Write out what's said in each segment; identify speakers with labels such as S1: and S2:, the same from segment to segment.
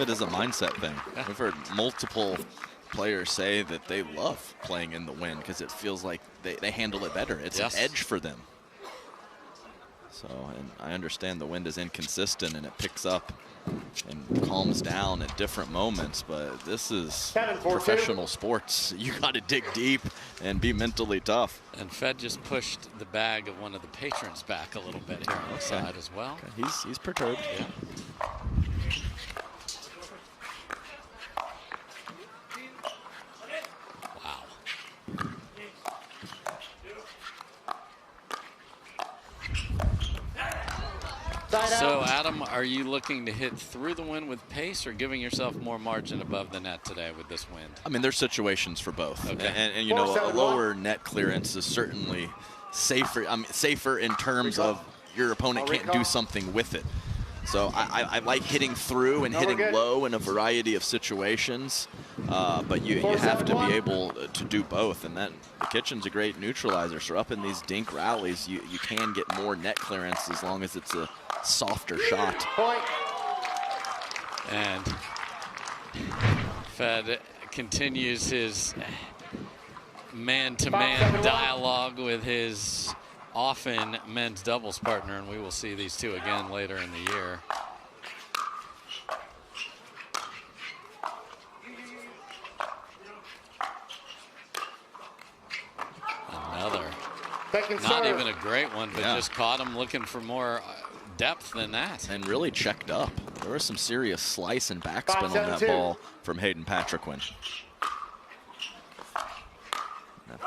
S1: of it is a mindset thing. We've heard multiple players say that they love playing in the wind because it feels like they handle it better. It's an edge for them. So, and I understand the wind is inconsistent and it picks up and calms down at different moments, but this is professional sports. You got to dig deep and be mentally tough.
S2: And Fed just pushed the bag of one of the patrons back a little bit here on the side as well.
S1: Okay. He's perturbed.
S2: Yeah. So, Adam, are you looking to hit through the wind with pace or giving yourself more margin above the net today with this wind?
S1: I mean, there's situations for both.
S2: Okay.
S1: And you know, a lower net clearance is certainly safer. I mean, safer in terms of your opponent can't do something with it. So I like hitting through and hitting low in a variety of situations, but you have to be able to do both. And that the kitchen's a great neutralizer. So up in these dink rallies, you can get more net clearance as long as it's a softer shot.
S2: And Fed continues his man-to-man dialogue with his often men's doubles partner, and we will see these two again later in the year. Another, not even a great one, but just caught him looking for more depth than that.
S1: And really checked up. There was some serious slice and backspin on that ball from Hayden Patriquin.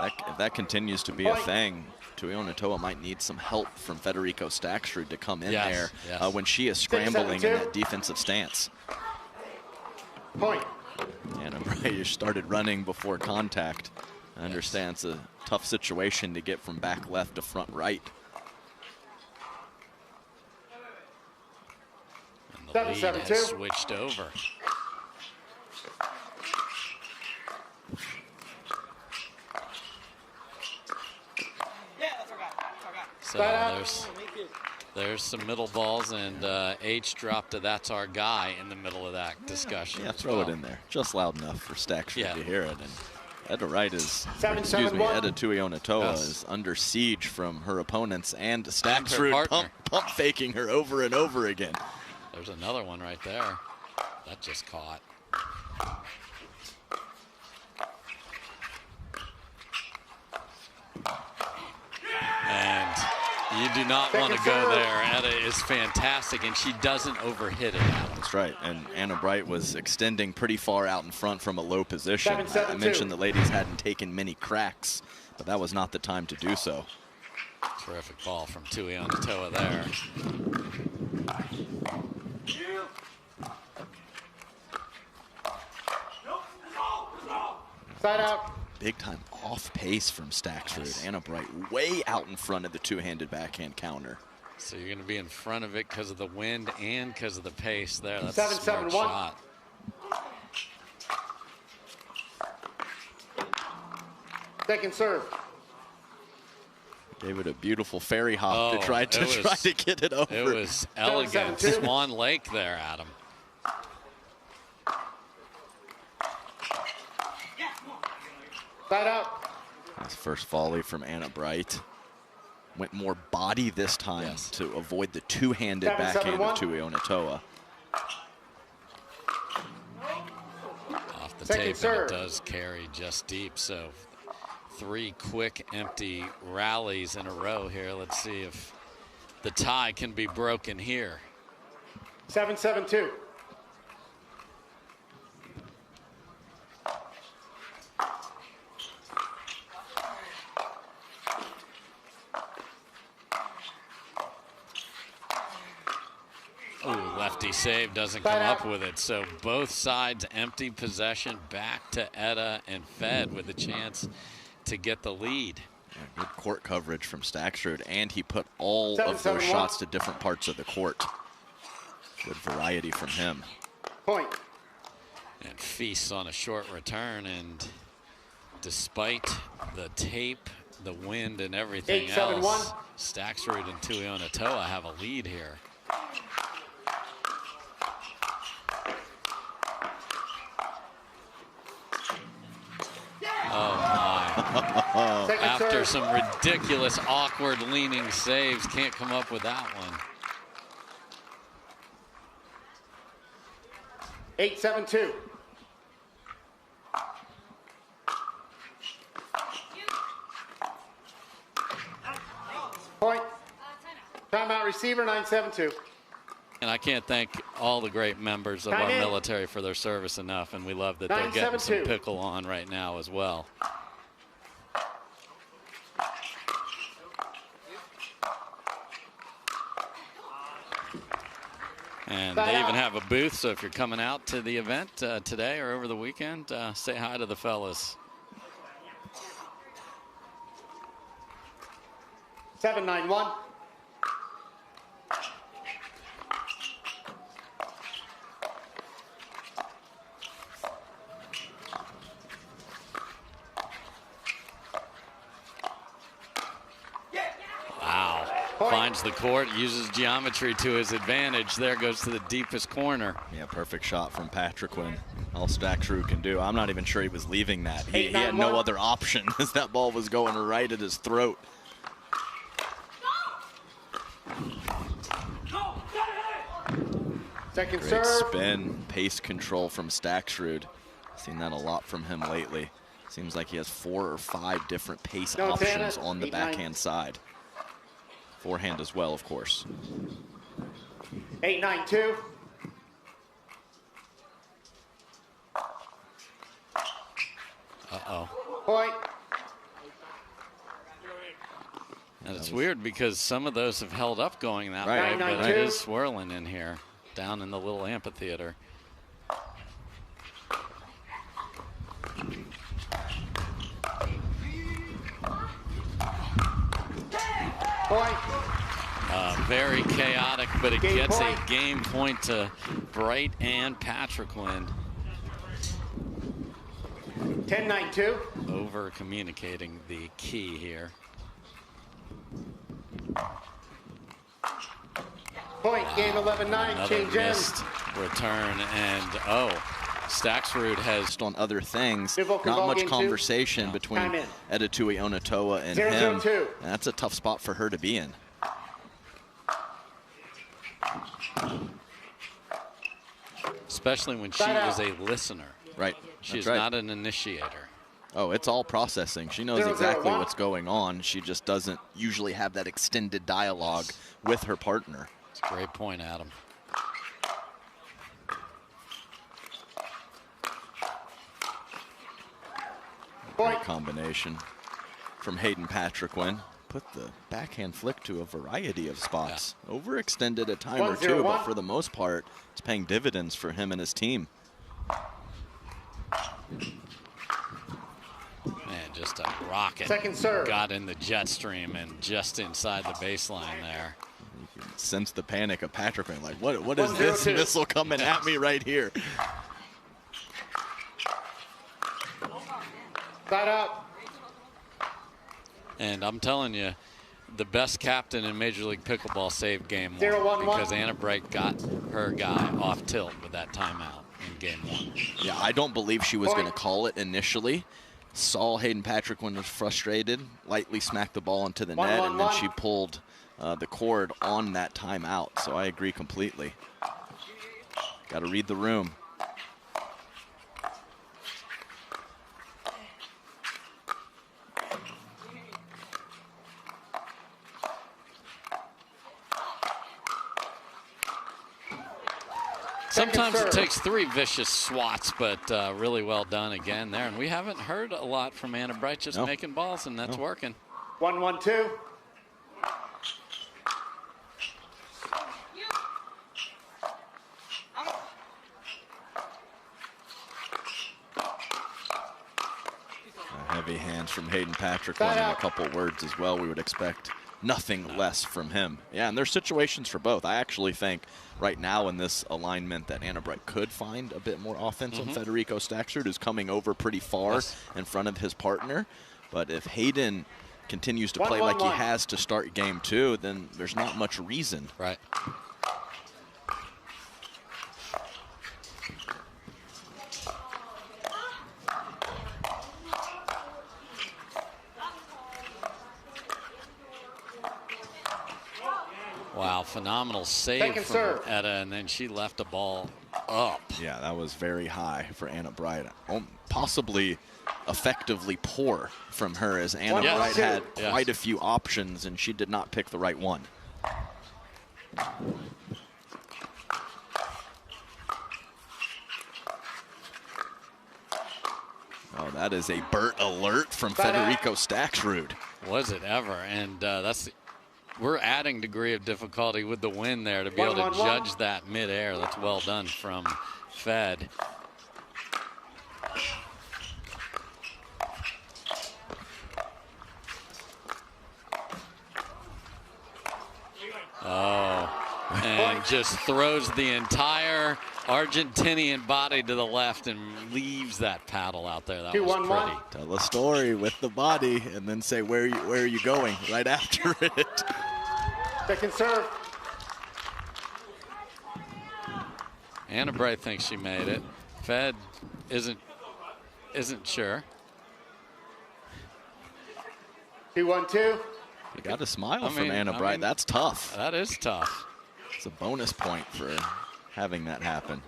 S1: If that continues to be a thing, Tuionetoa might need some help from Federico Staksrud to come in there when she is scrambling in that defensive stance. And Bright started running before contact. I understand it's a tough situation to get from back left to front right.
S2: And the lead has switched over. So there's some middle balls, and H dropped a "that's our guy" in the middle of that discussion.
S1: Yeah, throw it in there, just loud enough for Staksrud to hear it. And Etta Wright is, Etta Tuionetoa is under siege from her opponents and Staksrud pump faking her over and over again.
S2: There's another one right there. That just caught. And you do not want to go there. Etta is fantastic, and she doesn't overhit it.
S1: That's right. And Anna Bright was extending pretty far out in front from a low position. I mentioned the ladies hadn't taken many cracks, but that was not the time to do so.
S2: Terrific ball from Tuionetoa there.
S3: Side out.
S1: Big time off pace from Staksrud. Anna Bright way out in front of the two-handed backhand counter.
S2: So you're going to be in front of it because of the wind and because of the pace there. That's a smart shot.
S3: Second serve.
S1: Gave it a beautiful fairy hop to try to get it over.
S2: It was elegant. Swan Lake there, Adam.
S3: Side out.
S1: That's first volley from Anna Bright. Went more body this time to avoid the two-handed backhand of Tuionetoa.
S2: Off the tape, and it does carry just deep. So 3 quick empty rallies in a row here. Let's see if the tie can be broken here.
S3: 7-7-2.
S2: Lefty save, doesn't come up with it. So both sides empty possession, back to Etta and Fed with a chance to get the lead.
S1: Yeah, good court coverage from Staksrud, and he put all of those shots to different parts of the court. Good variety from him.
S3: Point.
S2: And feasts on a short return, and despite the tape, the wind, and everything else, Staksrud and Tuionetoa have a lead here. After some ridiculous, awkward leaning saves, can't come up with that one.
S3: 8-7-2. Point. Timeout receiver, 9-7-2.
S2: And I can't thank all the great members of our military for their service enough, and we love that they're getting some pickle on right now as well. And they even have a booth, so if you're coming out to the event today or over the weekend, say hi to the fellas.
S3: 7-9-1.
S2: Finds the court, uses geometry to his advantage. There goes to the deepest corner.
S1: Yeah, perfect shot from Patriquin. All Staksrud can do. I'm not even sure he was leaving that. He had no other option as that ball was going right at his throat.
S3: Second
S1: Great
S3: serve.
S1: Spin, pace control from Staksrud. Seen that a lot from him lately. Seems like he has 4 or 5 different pace options on the backhand side. Forehand as well, of course.
S3: 8-9-2.
S2: Uh-oh.
S3: Point.
S2: And it's weird because some of those have held up going that way, but it is swirling in here, down in the little amphitheater.
S3: Point.
S2: Very chaotic, but it gets a game point to Bright and Patriquin.
S3: 10-9-2.
S2: Over communicating the key here.
S3: Point. Game 11-9. Change
S2: missed return, and Staksrud has
S1: on other things. Not much conversation between Tuionetoa and him. That's a tough spot for her to be in.
S2: Especially when she is a listener.
S1: Right.
S2: She's not an initiator.
S1: Oh, it's all processing. She knows exactly what's going on. She just doesn't usually have that extended dialogue with her partner.
S2: It's a great point, Adam.
S1: Great combination from Hayden Patriquin. Put the backhand flick to a variety of spots. Overextended a time or two, but for the most part, it's paying dividends for him and his team.
S2: Man, just a rocket.
S3: Second serve.
S2: Got in the jet stream and just inside the baseline there.
S1: You can sense the panic of Patriquin. Like, what is this missile coming at me right here?
S3: Side out.
S2: And I'm telling you, the best captain in Major League Pickleball saved game 1 because Anna Bright got her guy off tilt with that timeout in game 1.
S1: Yeah, I don't believe she was going to call it initially. Saw Hayden Patriquin was frustrated, lightly smacked the ball into the net, and then she pulled the cord on that timeout. So I agree completely. Got to read the room.
S2: Sometimes it takes 3 vicious swats, but really well done again there. And we haven't heard a lot from Anna Bright, just making balls, and that's working.
S3: 1-1-2.
S1: Heavy hands from Hayden Patriquin and a couple words as well. We would expect nothing less from him. Yeah, and there's situations for both. I actually think right now in this alignment that Anna Bright could find a bit more offense on Federico Staksrud, who's coming over pretty far in front of his partner. But if Hayden continues to play like he has to start game 2, then there's not much reason.
S2: Right. Wow, phenomenal save from Etta, and then she left the ball up.
S1: Yeah, that was very high for Anna Bright. Possibly effectively poor from her, as Anna Bright had quite a few options, and she did not pick the right one. Oh, that is a Burt alert from Federico Staksrud.
S2: Was it ever? And we're adding degree of difficulty with the win there to be able to judge that midair. That's well done from Fed. Oh, and just throws the entire Argentinian body to the left and leaves that paddle out there. That was pretty.
S1: Tell a story with the body and then say where are you going right after it.
S3: Second serve.
S2: Anna Bright thinks she made it. Fed isn't sure.
S3: 2-1-2.
S1: You got a smile from Anna Bright. That's tough.
S2: That is tough.
S1: It's a bonus point for having that happen.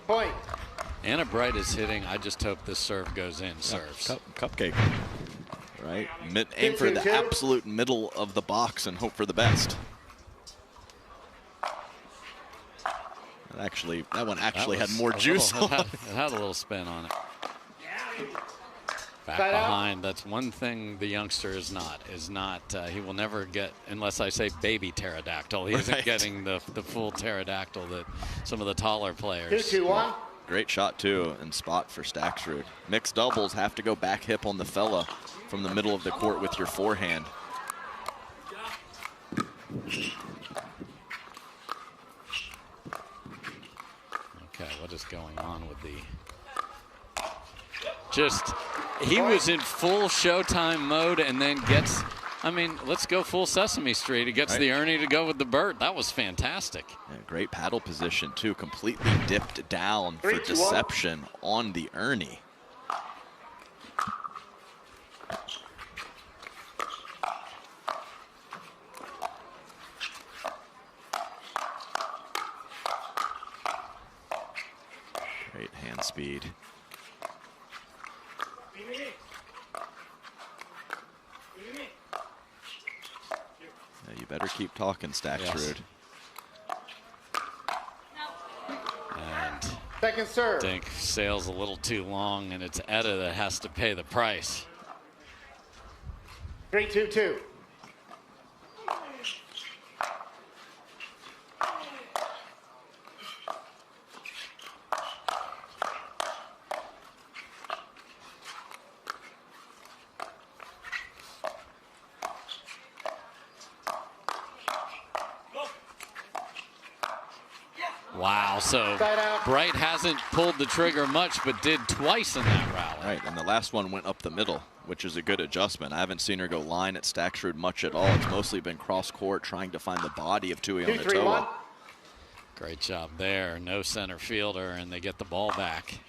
S3: Point.
S2: Anna Bright is hitting. I just hope this serve goes in. Serves.
S1: Cupcake. Right? Aim for the absolute middle of the box and hope for the best. That one actually had more juice on it.
S2: It had a little spin on it. Back behind. That's one thing the youngster is not. He will never get, unless I say baby pterodactyl. He isn't getting the full pterodactyl that some of the taller players.
S3: 2-2-1.
S1: Great shot, too, and spot for Staksrud. Mixed doubles have to go back hip on the fella from the middle of the court with your forehand.
S2: Okay, what is going on with the... He was in full Showtime mode and then gets... let's go full Sesame Street. He gets the Ernie to go with the Burt. That was fantastic.
S1: Yeah, great paddle position, too. Completely dipped down for deception on the Ernie. Great hand speed. You better keep talking, Staksrud.
S2: And
S3: second serve.
S2: Dink sails a little too long, and it's Etta that has to pay the price.
S3: 3-2-2.
S2: Wow, so Bright hasn't pulled the trigger much, but did twice in that rally.
S1: Right, and the last one went up the middle, which is a good adjustment. I haven't seen her go line at Staksrud much at all. It's mostly been cross-court, trying to find the body of Tuionetoa.
S2: Great job there. No center fielder, and they get the ball back.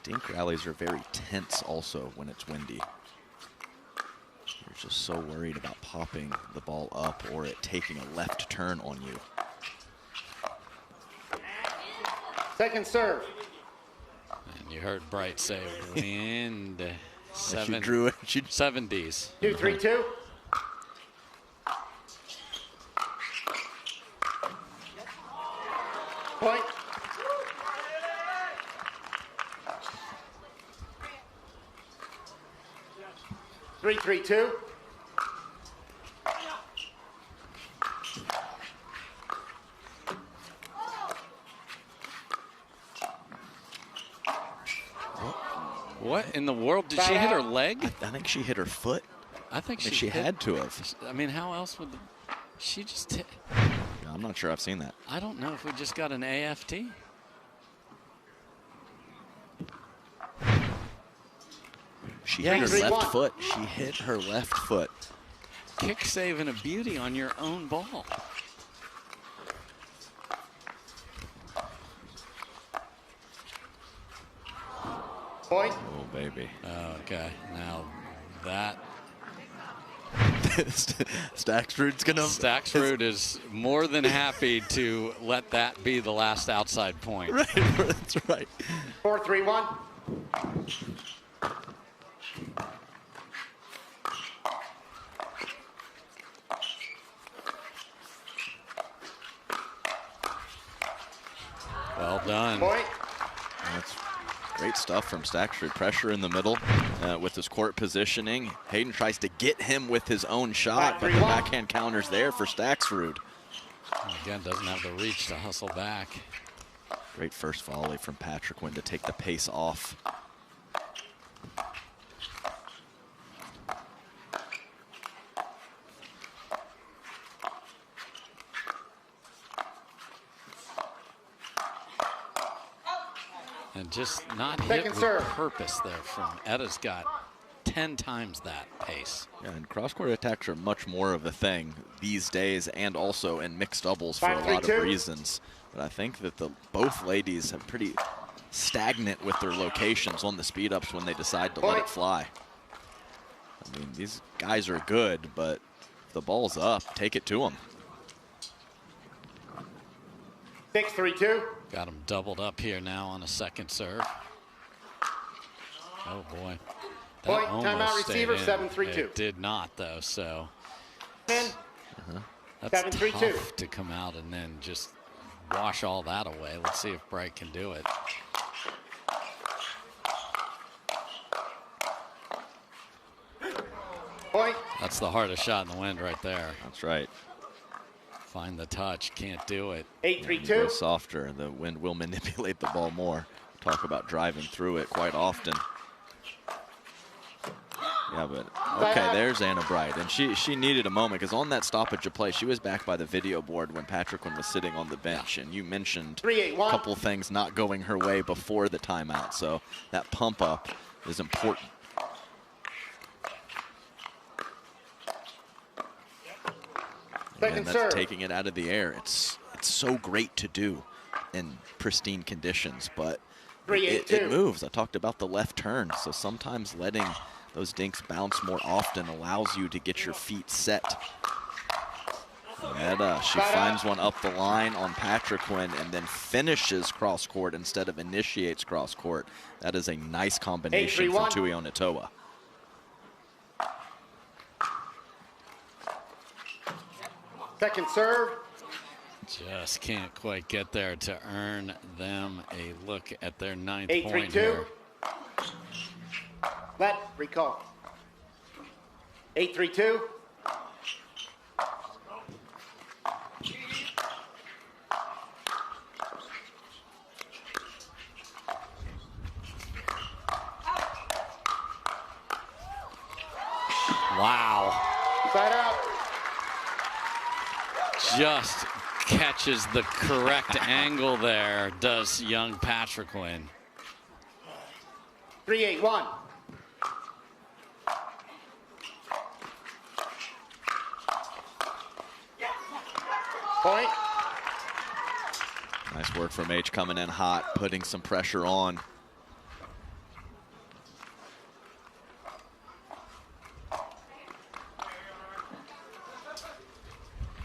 S1: Dink rallies are very tense also when it's windy. You're just so worried about popping the ball up or it taking a left turn on you.
S3: Second serve.
S2: And you heard Bright say wind.
S1: She drew it.
S2: 70s.
S3: 2-3-2. Point. 3-3-2.
S2: What in the world? Did she hit her leg?
S1: I think she hit her foot.
S2: I think
S1: she had to have.
S2: I mean, how else would she just hit?
S1: I'm not sure I've seen that.
S2: I don't know if we just got an AFT.
S1: She hit her left foot. She hit her left foot.
S2: Kick saving a beauty on your own ball.
S3: Point.
S1: Oh, baby.
S2: Okay, now that. Staksrud is more than happy to let that be the last outside point.
S1: Right, that's right.
S3: 4-3-1.
S2: Well done.
S3: Point.
S1: That's great stuff from Staksrud. Pressure in the middle with his court positioning. Hayden tries to get him with his own shot, but the backhand counters there for Staksrud.
S2: Again, doesn't have the reach to hustle back.
S1: Great first volley from Patriquin to take the pace off.
S2: And just not hit with purpose there from Edda's got 10 times that pace.
S1: Yeah, and cross-court attacks are much more of a thing these days, and also in mixed doubles for a lot of reasons. But I think that both ladies are pretty stagnant with their locations on the speed-ups when they decide to let it fly. I mean, these guys are good, but if the ball's up, take it to them.
S3: 6-3-2.
S2: Got him doubled up here now on a second serve. Oh, boy.
S3: Point, timeout receiver, 7-3-2.
S2: It did not, though, so.
S3: 10.
S2: That's
S3: 7-3-2.
S2: tough to come out and then just wash all that away. Let's see if Bright can do it.
S3: Point.
S2: That's the hardest shot in the wind right there.
S1: That's right.
S2: Find the touch, can't do it.
S3: 8-3-2.
S1: Go softer, the wind will manipulate the ball more. Talk about driving through it quite often. Yeah, but okay, there's Anna Bright, and she needed a moment, because on that stoppage of play, she was back by the video board when Patriquin was sitting on the bench, and you mentioned a couple things not going her way before the timeout, so that pump up is important. And that's taking it out of the air. It's so great to do in pristine conditions, but it moves. I talked about the left turn, so sometimes letting those dinks bounce more often allows you to get your feet set. And she finds one up the line on Patriquin and then finishes cross court instead of initiates cross court. That is a nice combination from Tuionetoa.
S3: Second serve.
S2: Just can't quite get there to earn them a look at their ninth
S3: 8-3-2.
S2: point here.
S3: Let recall. 8-3-2.
S2: Wow.
S3: Side out.
S2: Just catches the correct angle there, does young Patriquin.
S3: 3-8-1. Point.
S1: Nice work from H coming in hot, putting some pressure on.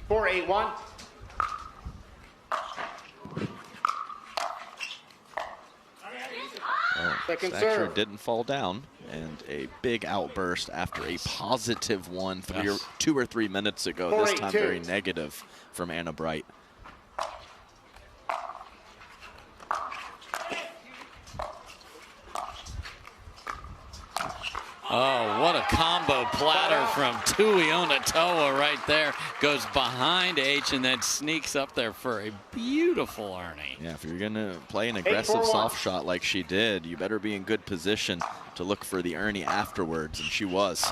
S3: Four, 8-1. Second serve.
S1: Didn't fall down, and a big outburst after a positive one 2 or 3 minutes ago.
S3: 4-8-2.
S1: This time very negative from Anna Bright.
S2: Oh, what a combo platter from Tuionetoa right there. Goes behind H and then sneaks up there for a beautiful Ernie.
S1: Yeah, if you're going to play an aggressive soft shot like she did, you better be in good position to look for the Ernie afterwards, and she was.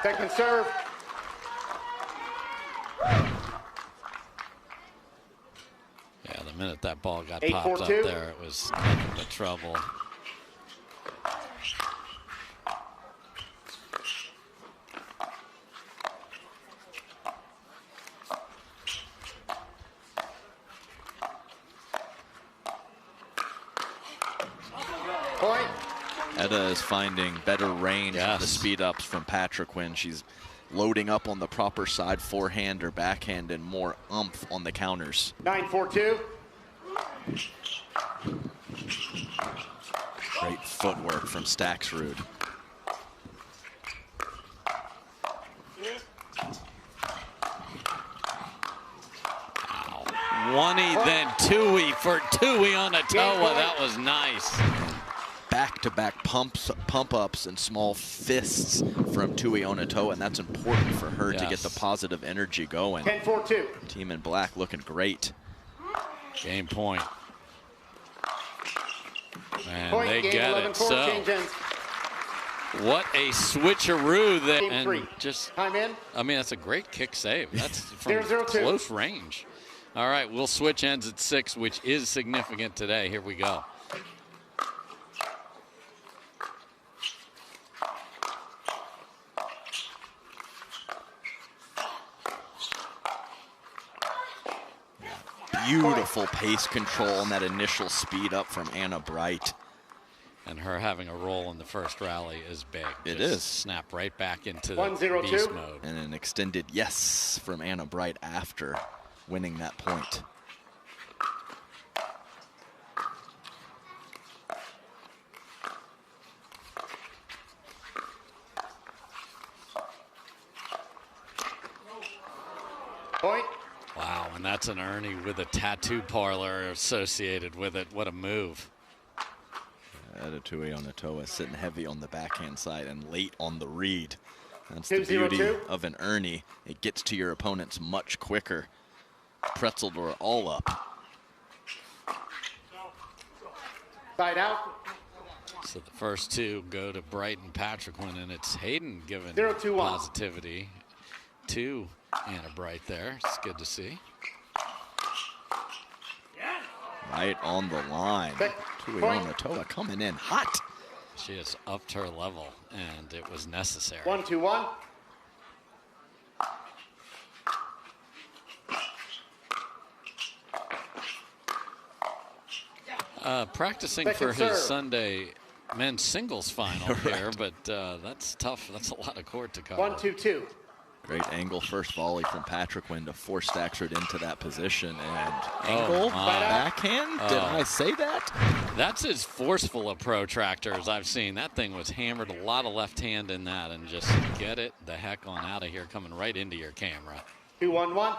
S3: Second serve.
S2: Yeah, the minute that ball got
S3: 8-4-2.
S2: popped up there, it was nothing but trouble.
S3: Point.
S1: Etta is finding better range of the speed ups from Patriquin. She's loading up on the proper side, forehand or backhand, and more oomph on the counters.
S3: 9-4-2.
S1: Great footwork from Staksrud.
S2: One-y, then two-y for Tuionetoa. That was nice.
S1: Back-to-back pump-ups and small fists from Tuionetoa, and that's important for her to get the positive energy going.
S3: 10-4-2.
S1: Team in black looking great.
S2: Game point. And
S3: Point,
S2: they
S3: game
S2: get
S3: 11,
S2: it. So, what a switcheroo there.
S3: Game
S2: and
S3: 3.
S2: Just,
S3: Time in.
S2: I mean, that's a great kick save. That's from
S3: 0-0-2.
S2: close range. All right, we'll switch ends at 6, which is significant today. Here we go.
S1: Beautiful pace control and that initial speed up from Anna Bright.
S2: And her having a role in the first rally is big.
S1: It is.
S2: Snap right back into the
S3: 1-0-2.
S2: beast mode.
S1: And an extended yes from Anna Bright after winning that point.
S3: Point.
S2: Wow, and that's an Ernie with a tattoo parlor associated with it. What a move.
S1: Tuionetoa sitting heavy on the backhand side and late on the read. That's
S3: 2-0-2.
S1: the beauty of an Ernie. It gets to your opponents much quicker. Pretzel door all up.
S3: Side out.
S2: So the first two go to Bright and Patriquin, and it's Hayden giving
S3: 0-2-1.
S2: positivity to Anna Bright there. It's good to see.
S1: Right on the line. Tuionetoa coming in hot.
S2: She has upped her level, and it was necessary.
S3: 1-2-1.
S2: Practicing
S3: Second
S2: for his
S3: serve.
S2: Sunday men's singles final here, but that's tough. That's a lot of court to cover.
S3: 1-2-2.
S1: Great angle first volley from Patriquin to force Staksrud into that position. And angle, backhand? Did I say that?
S2: That's as forceful a protractor as I've seen. That thing was hammered, a lot of left hand in that, and just get it the heck on out of here, coming right into your camera.
S3: 2-1-1.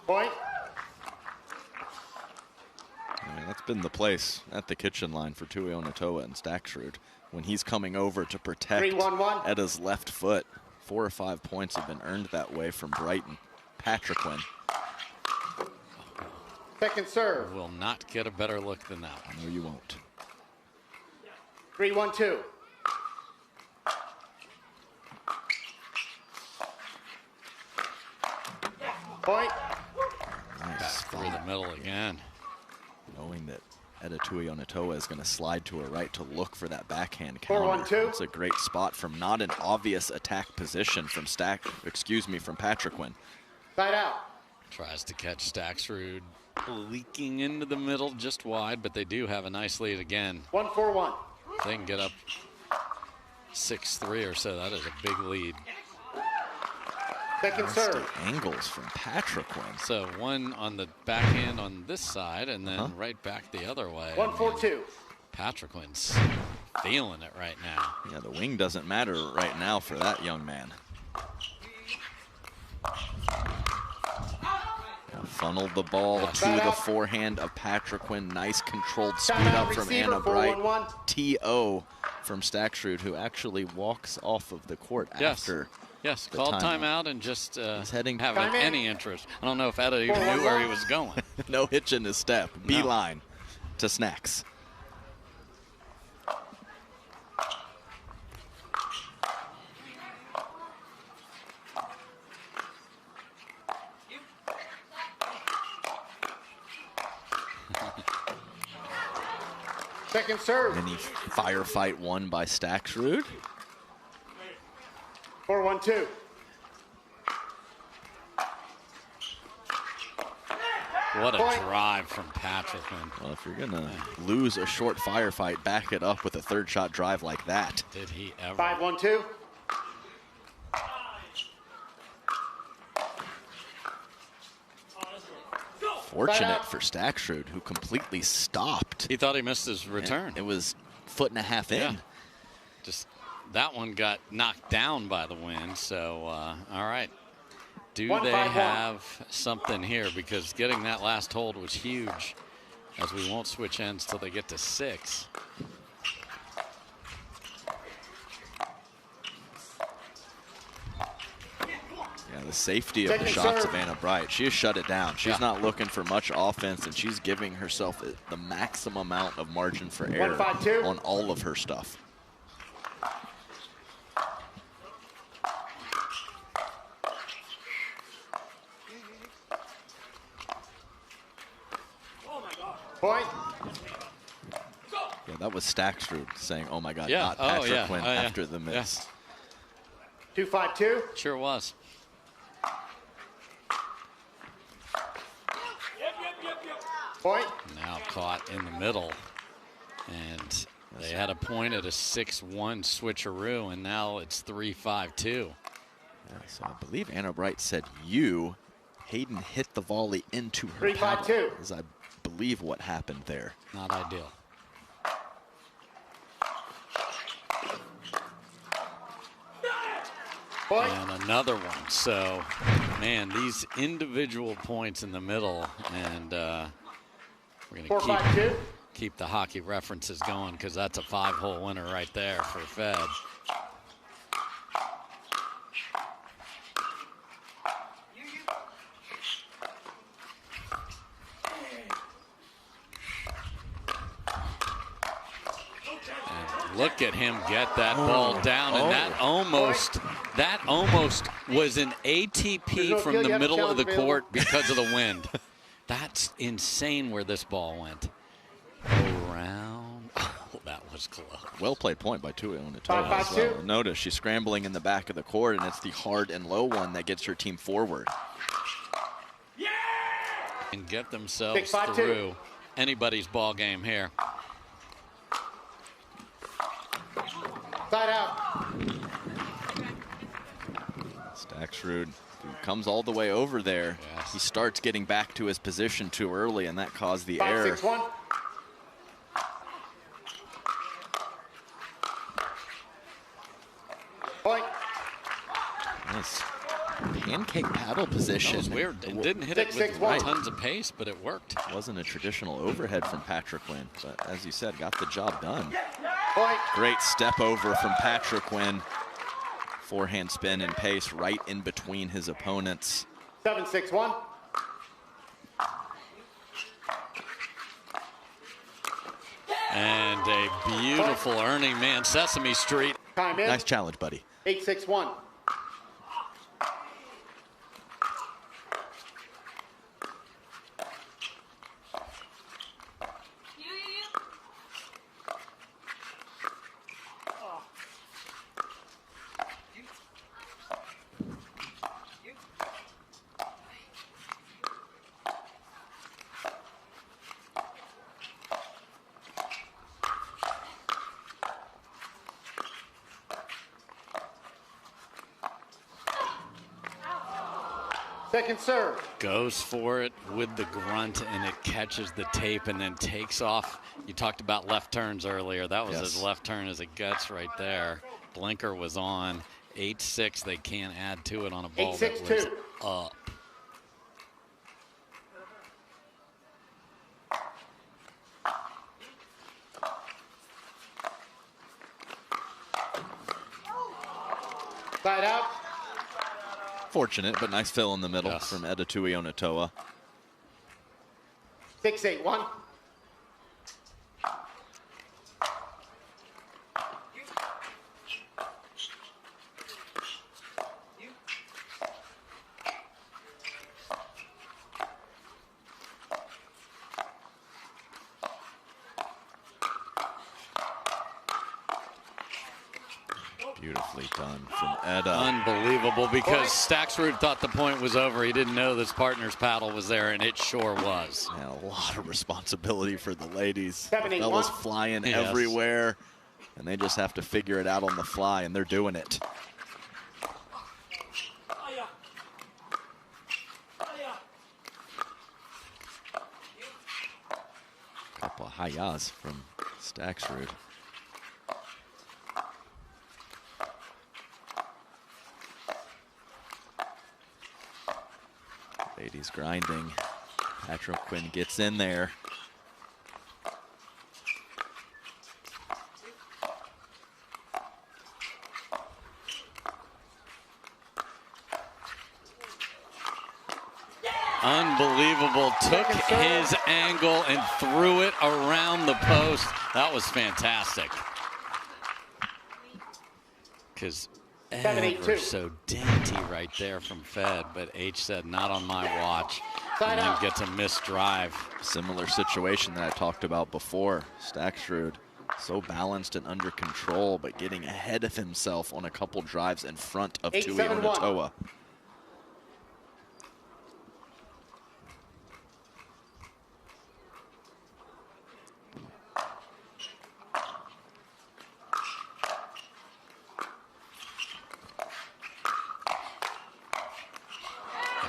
S3: Point.
S1: That's been the place at the kitchen line for Tuionetoa and Staksrud. When he's coming over to protect
S3: 3-1-1.
S1: Etta's left foot, 4 or 5 points have been earned that way from Brighton. Patriquin.
S3: Second serve.
S2: Will not get a better look than that one.
S1: No, you won't.
S3: 3-1-2. Point.
S1: Nice.
S2: Through the middle again.
S1: Knowing that Etta Tuionetoa is going to slide to her right to look for that backhand counter.
S3: 4-1-2.
S1: It's a great spot from not an obvious attack position from Patriquin.
S3: Side out.
S2: Tries to catch Staksrud leaking into the middle just wide, but they do have a nice lead again.
S3: 1-4-1.
S2: If they can get up 6-3 or so, that is a big lead.
S3: Second serve.
S1: Angles from Patriquin.
S2: So one on the backhand on this side, and then right back the other way.
S3: 1-4-2.
S2: Patriquin's feeling it right now.
S1: Yeah, the wing doesn't matter right now for that young man. Funneled the ball to the forehand of Patriquin. Nice controlled speed up from Anna Bright. TO from Staksrud, who actually walks off of the court after
S2: Yes, called timeout and just
S1: heading
S2: having any interest. I don't know if Etta even knew where he was going.
S1: No hitch in his step. Beeline to Snacks.
S3: Second serve.
S1: Mini firefight won by Staksrud.
S3: 4-1-2.
S2: What a drive from Patriquin.
S1: Well, if you're going to lose a short firefight, back it up with a third shot drive like that.
S2: Did he ever?
S3: 5-1-2.
S1: Fortunate for Staksrud, who completely stopped.
S2: He thought he missed his return.
S1: It was 1.5 feet in.
S2: Yeah. Just that one got knocked down by the wind. So, all right. Do they have something here? Because getting that last hold was huge, as we won't switch ends till they get to 6.
S1: Yeah, the safety of the shots of Anna Bright. She has shut it down. She's not looking for much offense, and she's giving herself the maximum amount of margin for error on all of her stuff.
S3: Point.
S1: Yeah, that was Staksrud saying, "Oh my God,"
S2: Yeah.
S1: not Patriquin after the miss.
S3: 2-5-2.
S2: Sure was.
S3: Point.
S2: Now caught in the middle. And they had a point at a 6-1 switcheroo, and now it's 3-5-2.
S1: Yeah, so I believe Anna Bright said Hayden hit the volley into her
S3: 3-5-2.
S1: paddle, is I believe what happened there.
S2: Not ideal.
S3: Point.
S2: And another one. So, man, these individual points in the middle, and we're going to keep the hockey references going, because that's a 5-hole winner right there for Fed. Look at him get that ball down, and that almost was an ATP from the middle of the court because of the wind. That's insane where this ball went. Around. Oh, that was close.
S1: Well played point by Tuionetoa as well. Notice she's scrambling in the back of the court, and it's the hard and low one that gets her team forward.
S2: And get themselves through anybody's ball game here.
S3: Side out.
S1: Staksrud comes all the way over there. Yes. He starts getting back to his position too early, and that caused the error.
S3: 5-6-1. Point.
S1: Nice pancake paddle position.
S2: That was weird. It didn't hit it with tons of pace, but it worked.
S1: It wasn't a traditional overhead from Patriquin, but as you said, got the job done.
S3: Point.
S1: Great step over from Patriquin. Forehand spin and pace right in between his opponents.
S3: 7-6-1.
S2: And a beautiful earning man, Sesame Street.
S3: Time in.
S1: Nice challenge, buddy.
S3: 8-6-1. Second serve.
S2: Goes for it with the grunt, and it catches the tape and then takes off. You talked about left turns earlier. That was as left turn as it gets right there. Blinker was on. 8-6. They can't add to it on a ball that was up.
S3: Side out.
S1: Fortunate, but nice fill in the middle
S2: Yes.
S1: from Tuionetoa.
S3: 6-8-1.
S1: Beautifully done from Edda.
S2: Unbelievable, because Staksrud thought the point was over. He didn't know this partner's paddle was there, and it sure was.
S1: And a lot of responsibility for the ladies.
S3: 7-8-1.
S1: The fellas flying
S2: Yes.
S1: everywhere, and they just have to figure it out on the fly, and they're doing it. Couple of hayas from Staksrud. Ladies grinding. Patriquin gets in there.
S2: Unbelievable. Took his angle and threw it around the post. That was fantastic. Because ever so dainty right there from Fed, but H said, not on my watch. And then gets a missed drive.
S1: Similar situation that I talked about before. Staksrud, so balanced and under control, but getting ahead of himself on a couple drives in front of Tuionetoa.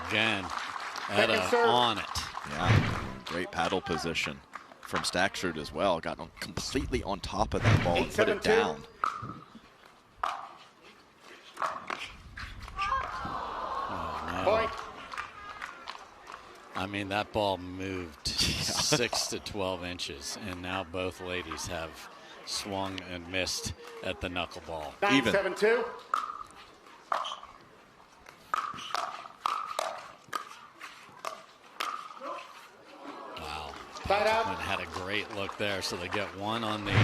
S2: Again, Edda on it.
S1: Yeah, great paddle position from Staksrud as well. Got on completely on top of that ball and put it down.
S2: Oh, no. I mean, that ball moved 6 to 12 inches, and now both ladies have swung and missed at the knuckleball.
S3: 9-7-2.
S2: Patriquin had a great look there, so they get one on the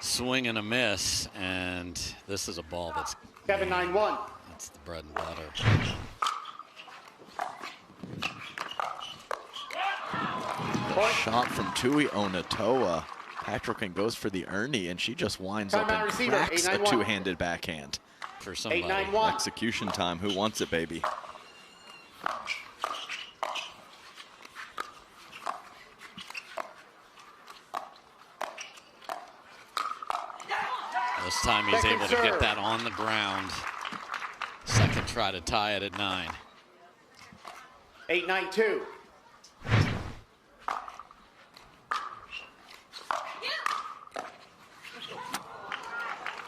S2: swing and a miss, and this is a ball that's
S3: 7-9-1.
S2: That's the bread and butter.
S1: Shot from Tuionetoa. Patriquin goes for the Ernie, and she just winds up and cracks a two-handed backhand.
S2: For somebody.
S3: 8-9-1.
S1: Execution time. Who wants it, baby?
S2: This time he's able to get that on the ground. Second try to tie it at 9.
S3: 8-9-2.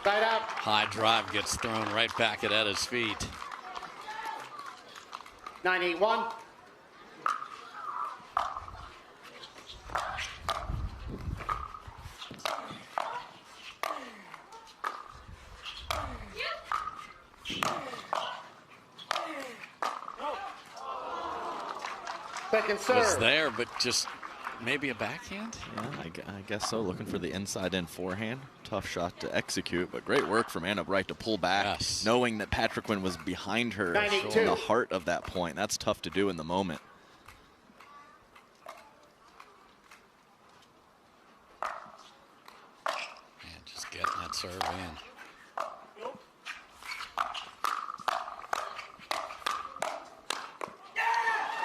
S3: Side out.
S2: High drive gets thrown right back at Edda's feet.
S3: 9-8-1. Second serve.
S2: Was there, but just maybe a backhand?
S1: Yeah, I guess so. Looking for the inside-in forehand. Tough shot to execute, but great work from Anna Bright to pull back, knowing that Patriquin was behind her in the heart of that point. That's tough to do in the moment.
S2: And just getting that serve in.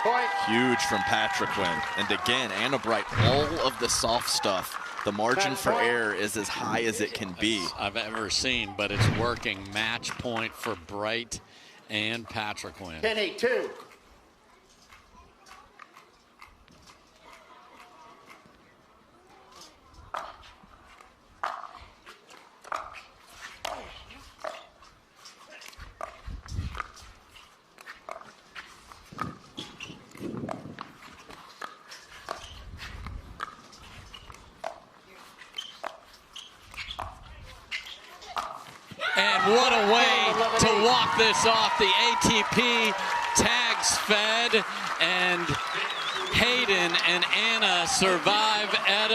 S3: Point.
S1: Huge from Patriquin. And again, Anna Bright, all of the soft stuff. The margin for error is as high as it can be.
S2: I've ever seen, but it's working. Match point for Bright and Patriquin.
S3: 10-8-2.
S2: And what a way to walk this off. The ATP tags fed, and Hayden and Anna survive at